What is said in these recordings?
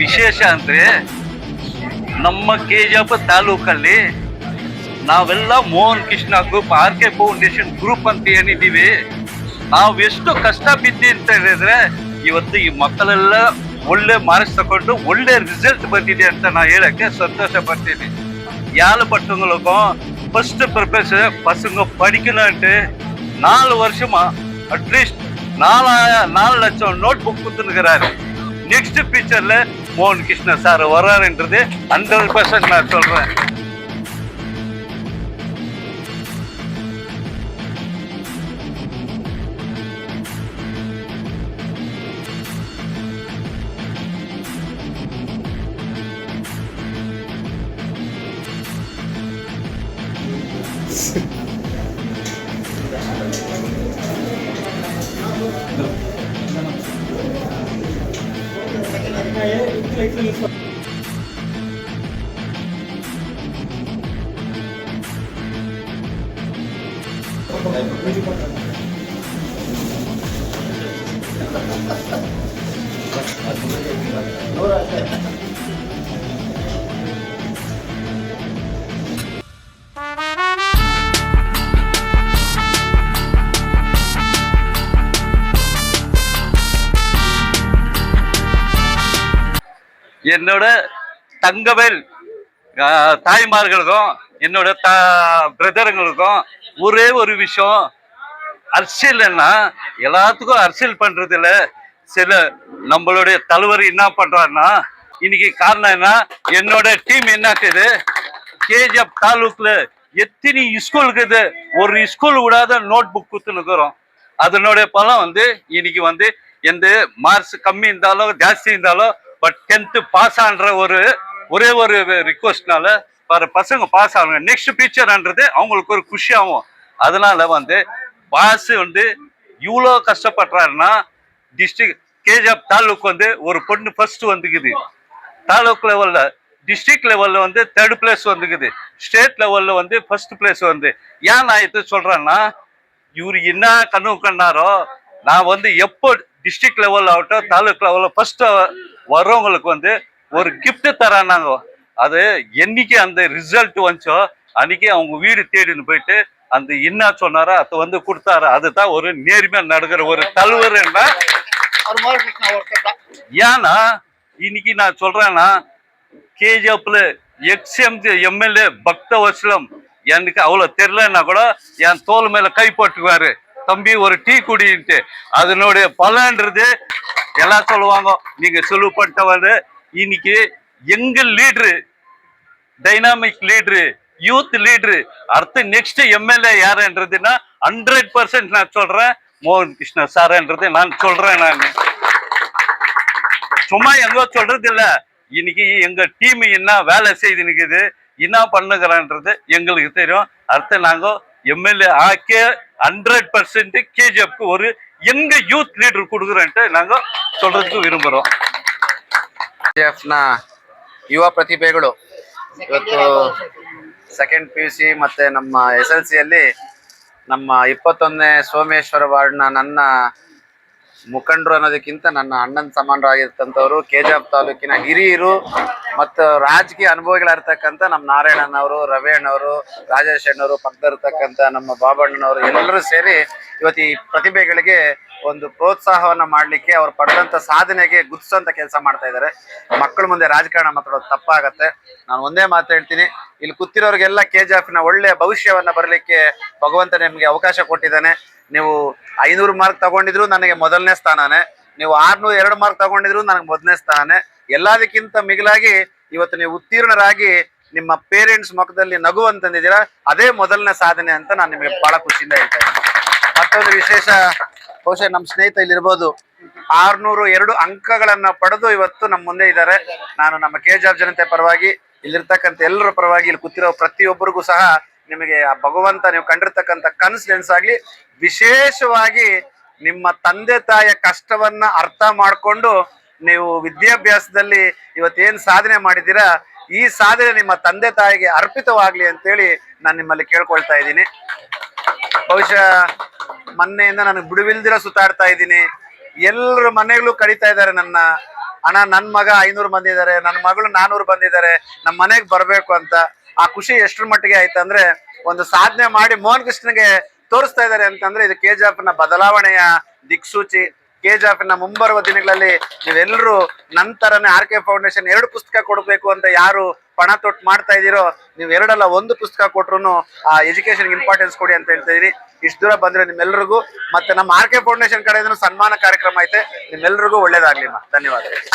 ವಿಶೇಷ ಅಂದ್ರೆ ನಮ್ಮ ಕೆಜಿಎಫ್ ತಾಲೂಕಲ್ಲಿ ನಾವೆಲ್ಲ Mohan Krishna group RK foundation group ಅಂತ ಏನಿದ್ದೀವಿ, ನಾವು ಎಷ್ಟು ಕಷ್ಟ ಬಿದ್ದಿ ಅಂತ ಹೇಳಿದ್ರೆ ಇವತ್ತು ಈ ಮಕ್ಕಳೆಲ್ಲ ಒಳ್ಳೆ ಮಾರ್ಕ್ಸ್ ತಗೊಂಡು ಒಳ್ಳೆ ರಿಸಲ್ಟ್ ಬಂದಿದೆ ಅಂತ ನಾ ಹೇಳಕ್ಕೆ ಸಂತೋಷ ಪಡ್ತೀನಿ. யாழ் பட்டவங்களுக்கும் ஃபர்ஸ்ட் ப்ரிப்பரேஷன் பசங்க படிக்கணும்ட்டு 4 வருஷமா அட்லீஸ்ட் 4 லட்சம் நோட் புக் கொடுத்துருக்கிறாரு. நெக்ஸ்ட் ஃபியூச்சர்ல மோகன் கிருஷ்ண சார் வர்றாருன்றது 100% நான் சொல்றேன். என்னோட தங்கவேல் தாய்மார்களுக்கும் என்னோட பிரதருங்களுக்கும் ஒரே ஒரு விஷயம், அரசியல்னா எல்லாத்துக்கும் அரசியல் பண்றது இல்ல. சில நம்மளுடைய தலைவர் என்ன பண்றாருன்னா, இன்னைக்கு காரணம் என்ன, என்னோட டீம் என்னக்குது, கேஜிஎஃப் தாலுக்குல எத்தனை ஸ்கூலுக்குது, ஒரு ஸ்கூல் விடாத நோட் புக் கொடுத்துருக்குறோம். அதனுடைய பலம் இன்னைக்கு எந்த மார்க்ஸ் கம்மி இருந்தாலும் ஜாஸ்தி இருந்தாலும் பட் 10th பாஸ் ஆன்ற ஒரே ஒரு ரிக்வஸ்ட்னால பசங்க பாஸ் ஆகுங்க. நெக்ஸ்ட் ஃபியூச்சர்ன்றது அவங்களுக்கு ஒரு குஷியாகும். அதனால பாஸ் இவ்வளோ கஷ்டப்படுறாருன்னா, டிஸ்ட்ரிக்ட் கேஜிஎஃப் தாலுக்கு ஒரு பொண்ணு ஃபர்ஸ்ட் வந்துக்குது, தாலுக் லெவல்ல டிஸ்ட்ரிக்ட் லெவல்ல 3rd பிளேஸ் வந்துக்குது, ஸ்டேட் லெவல்ல ஃபர்ஸ்ட் பிளேஸ் ஏன் நான் இது சொல்றேன்னா, இவரு என்ன கனவு கண்டாரோ, நான் எப்போ டிஸ்ட்ரிக்ட் லெவல் ஆகட்டும் தாலுக் லெவல்ல ஃபர்ஸ்ட் வர்றவங்களுக்கு ஒரு கிஃப்ட் தரானாங்க. அது என்னைக்கு அந்த ரிசல்ட் வந்துச்சோ அன்னைக்கு அவங்க வீடு தேடின்னு போயிட்டு அந்த என்ன சொன்னாரோ அதை கொடுத்தாரு. அதுதான் ஒரு நேர்மையா நடக்கிற ஒரு தலைவர். ஏன்னா இன்னைக்கு நான் சொல்றேன்னா, கேஜிஎஃப்ல எம்எல்ஏ பக்தவத்சலம் எனக்கு அவ்வளவு தெரியலன்னா கூட என் தோல் மேல கை போட்டுக்குவாரு, தம்பி ஒரு டீ குடின்ட்டு. அதனுடைய பலன்றது எல்லாம் சொல்லுவாங்க. நீங்க செலவு பண்ணிட்டு இன்னைக்கு எங்க leader, dynamic leader, youth leader, அடுத்து நெக்ஸ்ட் எம்எல்ஏ யாருன்றதுன்னா 100% நான் சொல்றேன் மோகன் கிருஷ்ண சார்ன்றது நான் சொல்றேன். நான் சும்மா எங்கோ சொல்றது இல்ல, இன்னைக்கு எங்க டீம் என்ன வேலை செய்து நிக்குது, என்ன பண்ணுகிறான்றது எங்களுக்கு தெரியும். அடுத்து நாங்க எம்எல்ஏ ஆக்கே 100% கேஜிஎஃப்க்கு ஒரு எங்க ಯೂತ್ ಲೀಡರ್ கொடுக்குறேன்ட்டு நாங்க சொல்றதுக்கு விரும்புறோம். ಕೆಜಿಎಫ್ನ ಯುವ ಪ್ರತಿಭೆಗಳು ಇವತ್ತು 2nd PUC ಮತ್ತೆ ನಮ್ಮ SLCಯಲ್ಲಿ ನಮ್ಮ 21ನೇ ಸೋಮೇಶ್ವರ ವಾರ್ಡ್ನ ನನ್ನ ಮುಖಂಡರು ಅನ್ನೋದಕ್ಕಿಂತ ನನ್ನ ಅಣ್ಣನ ಸಮಾನರಾಗಿರ್ತಂಥವ್ರು ಕೆಜಿಎಫ್ ತಾಲೂಕಿನ ಹಿರಿಯರು ಮತ್ತು ರಾಜಕೀಯ ಅನುಭವಿಗಳಿರ್ತಕ್ಕಂಥ ನಮ್ಮ ನಾರಾಯಣನವರು, ರವಿ ಅಣ್ಣವರು, ರಾಜೇಶ್ ಅಣ್ಣವರು, ಪಕ್ಕದಲ್ಲಿರ್ತಕ್ಕಂಥ ನಮ್ಮ ಬಾಬಣ್ಣನವರು ಎಲ್ಲರೂ ಸೇರಿ ಇವತ್ತು ಈ ಪ್ರತಿಭೆಗಳಿಗೆ ಒಂದು ಪ್ರೋತ್ಸಾಹವನ್ನ ಮಾಡಲಿಕ್ಕೆ ಅವ್ರು ಪಡೆದಂಥ ಸಾಧನೆಗೆ ಗುರ್ತಿಸೋಂಥ ಕೆಲಸ ಮಾಡ್ತಾ ಇದ್ದಾರೆ. ಮಕ್ಕಳ ಮುಂದೆ ರಾಜಕಾರಣ ಮಾತಾಡೋದು ತಪ್ಪಾಗತ್ತೆ. ನಾನು ಒಂದೇ ಮಾತು ಹೇಳ್ತೀನಿ, ಇಲ್ಲಿ ಕೂತಿರೋರಿಗೆಲ್ಲ ಕೆಜಿಎಫ್ನ ಒಳ್ಳೆಯ ಭವಿಷ್ಯವನ್ನ ಬರಲಿಕ್ಕೆ ಭಗವಂತ ನಿಮಗೆ ಅವಕಾಶ ಕೊಟ್ಟಿದ್ದಾನೆ. ನೀವು 500 ಮಾರ್ಕ್ ತಗೊಂಡಿದ್ರು ನನಗೆ ಮೊದಲನೇ ಸ್ಥಾನನೇ, ನೀವು 602 ಮಾರ್ಕ್ ತಗೊಂಡಿದ್ರು ನನಗೆ ಮೊದಲನೇ ಸ್ಥಾನನೇ. ಎಲ್ಲದಕ್ಕಿಂತ ಮಿಗಿಲಾಗಿ ಇವತ್ತು ನೀವು ಉತ್ತೀರ್ಣರಾಗಿ ನಿಮ್ಮ ಪೇರೆಂಟ್ಸ್ ಮುಖದಲ್ಲಿ ನಗು ಅಂತಂದಿದ್ದೀರಾ, ಅದೇ ಮೊದಲನೇ ಸಾಧನೆ ಅಂತ ನಾನು ನಿಮಗೆ ಬಹಳ ಖುಷಿಯಿಂದ ಹೇಳ್ತಾ ಇದ್ದೀನಿ. ಮತ್ತೊಂದು ವಿಶೇಷ, ಬಹುಶಃ ನಮ್ಮ ಸ್ನೇಹಿತ ಇಲ್ಲಿರ್ಬೋದು, 602 ಅಂಕಗಳನ್ನ ಪಡೆದು ಇವತ್ತು ನಮ್ಮ ಮುಂದೆ ಇದ್ದಾರೆ. ನಾನು ನಮ್ಮ ಕೆಜಿಎಫ್ ಜನತೆ ಪರವಾಗಿ, ಇಲ್ಲಿರ್ತಕ್ಕಂಥ ಎಲ್ಲರ ಪರವಾಗಿ, ಇಲ್ಲಿ ಕೂತಿರೋ ಪ್ರತಿಯೊಬ್ಬರಿಗೂ ಸಹ ನಿಮಗೆ ಆ ಭಗವಂತ ನೀವು ಕಂಡಿರ್ತಕ್ಕಂಥ ಕನಸು ನೆನಸಾಗ್ಲಿ. ವಿಶೇಷವಾಗಿ ನಿಮ್ಮ ತಂದೆ ತಾಯಿಯ ಕಷ್ಟವನ್ನ ಅರ್ಥ ಮಾಡಿಕೊಂಡು ನೀವು ವಿದ್ಯಾಭ್ಯಾಸದಲ್ಲಿ ಇವತ್ತೇನ್ ಸಾಧನೆ ಮಾಡಿದ್ದೀರಾ, ಈ ಸಾಧನೆ ನಿಮ್ಮ ತಂದೆ ತಾಯಿಗೆ ಅರ್ಪಿತವಾಗ್ಲಿ ಅಂತೇಳಿ ನಾನು ನಿಮ್ಮಲ್ಲಿ ಕೇಳ್ಕೊಳ್ತಾ ಇದ್ದೀನಿ. ಬಹುಶಃ ಮೊನ್ನೆಯಿಂದ ನನಗೆ ಬಿಡುವಿಲ್ದಿರ ಸುತ್ತಾಡ್ತಾ ಇದ್ದೀನಿ. ಎಲ್ಲರ ಮನೆಗಳು ಕರೀತಾ ಇದ್ದಾರೆ ನನ್ನ. ಅಣ್ಣ ನನ್ ಮಗ 500 ಬಂದಿದ್ದಾರೆ, ನನ್ನ ಮಗಳು 400 ಬಂದಿದ್ದಾರೆ, ನಮ್ಮ ಮನೆಗ್ ಬರ್ಬೇಕು ಅಂತ. ಆ ಖುಷಿ ಎಷ್ಟ್ರ ಮಟ್ಟಿಗೆ ಆಯ್ತಂದ್ರೆ ಒಂದು ಸಾಧನೆ ಮಾಡಿ ಮೋಹನ್ ಕೃಷ್ಣಗೆ ತೋರಿಸ್ತಾ ಇದ್ದಾರೆ ಅಂತಂದ್ರೆ ಇದು KGF ನ ಬದಲಾವಣೆಯ ದಿಕ್ಸೂಚಿ. KGF ನ ಮುಂಬರುವ ದಿನಗಳಲ್ಲಿ ನೀವೆಲ್ಲರೂ ನಂತರನೇ RK ಫೌಂಡೇಶನ್ 2 ಪುಸ್ತಕ ಕೊಡ್ಬೇಕು ಅಂತ ಯಾರು ಪಣ ತೊಟ್ಟು ಮಾಡ್ತಾ ಇದೀರೋ, ನೀವು 2 ಅಲ್ಲ 1 ಪುಸ್ತಕ ಕೊಟ್ರು ಆ ಎಜುಕೇಶನ್ ಇಂಪಾರ್ಟೆನ್ಸ್ ಕೊಡಿ ಅಂತ ಹೇಳ್ತಾ ಇದೀನಿ. ಇಷ್ಟು ದೂರ ಬಂದ್ರೆ ನಿಮ್ಮೆಲ್ಲರಿಗೂ ಮತ್ತೆ ನಮ್ಮ RK ಫೌಂಡೇಶನ್ ಕಡೆಯಿಂದ ಸನ್ಮಾನ ಕಾರ್ಯಕ್ರಮ ಐತೆ, ನಿಮ್ಮೆಲ್ಲರಿಗೂ ಒಳ್ಳೇದಾಗ್ಲಿ. ಧನ್ಯವಾದಗಳು.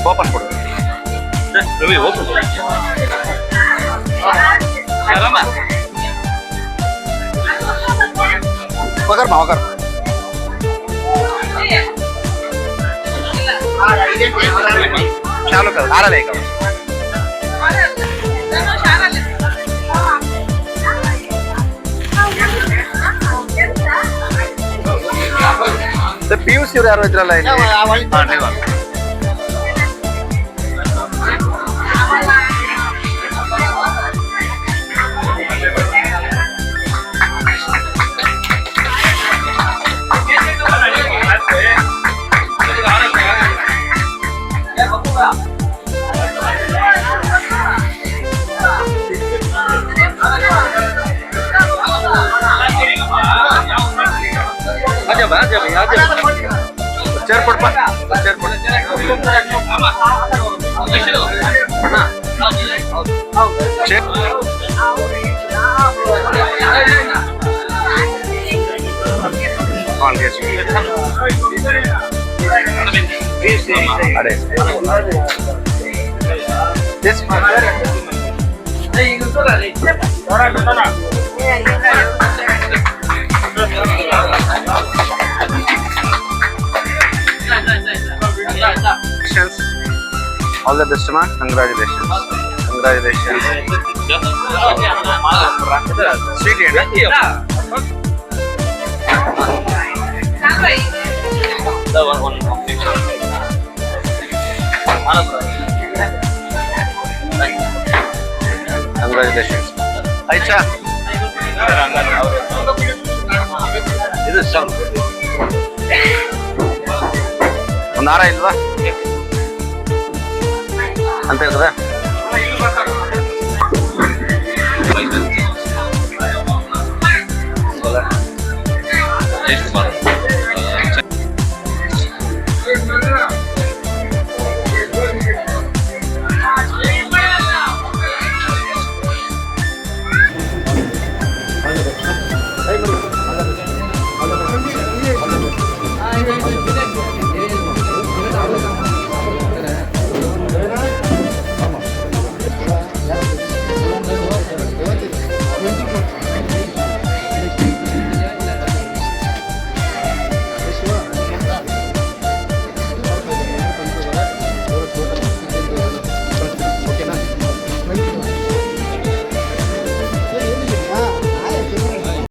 ಓಪನ್ ಕೊಡು ರವಿ, ಓಪನ್ मगर मगर चालू कर आरा लेगा PUC ಯಾರು ಇದ್ರಲ್ಲ ಇಲ್ಲಿ चेयर पड़ चेयर पड़ अरे ಕಂಗ್ರ್ಯಾಚುಲೇಷನ್ಸ್. ಆಲ್ ದ ಬೆಸ್ಟ್ ಮಾ. ಕಂಗ್ರ್ಯಾಚುಲೇಷನ್ಸ್. ಕಂಗ್ರ್ಯಾಚುಲೇಷನ್ಸ್. ಸ್ವೀಟ್ ಹೇಳಿ. ಕಂಗ್ರ್ಯಾಚುಲೇಷನ್ಸ್. ಆಯ್ತಾ ಇದು ಸ್ವಲ್ಪ ಒಂದು ಹಾರ ಇಲ್ವಾ ಅಂತ ಹೇಳ್ತದೆ. ಎಷ್ಟು ಮಾಡೋದು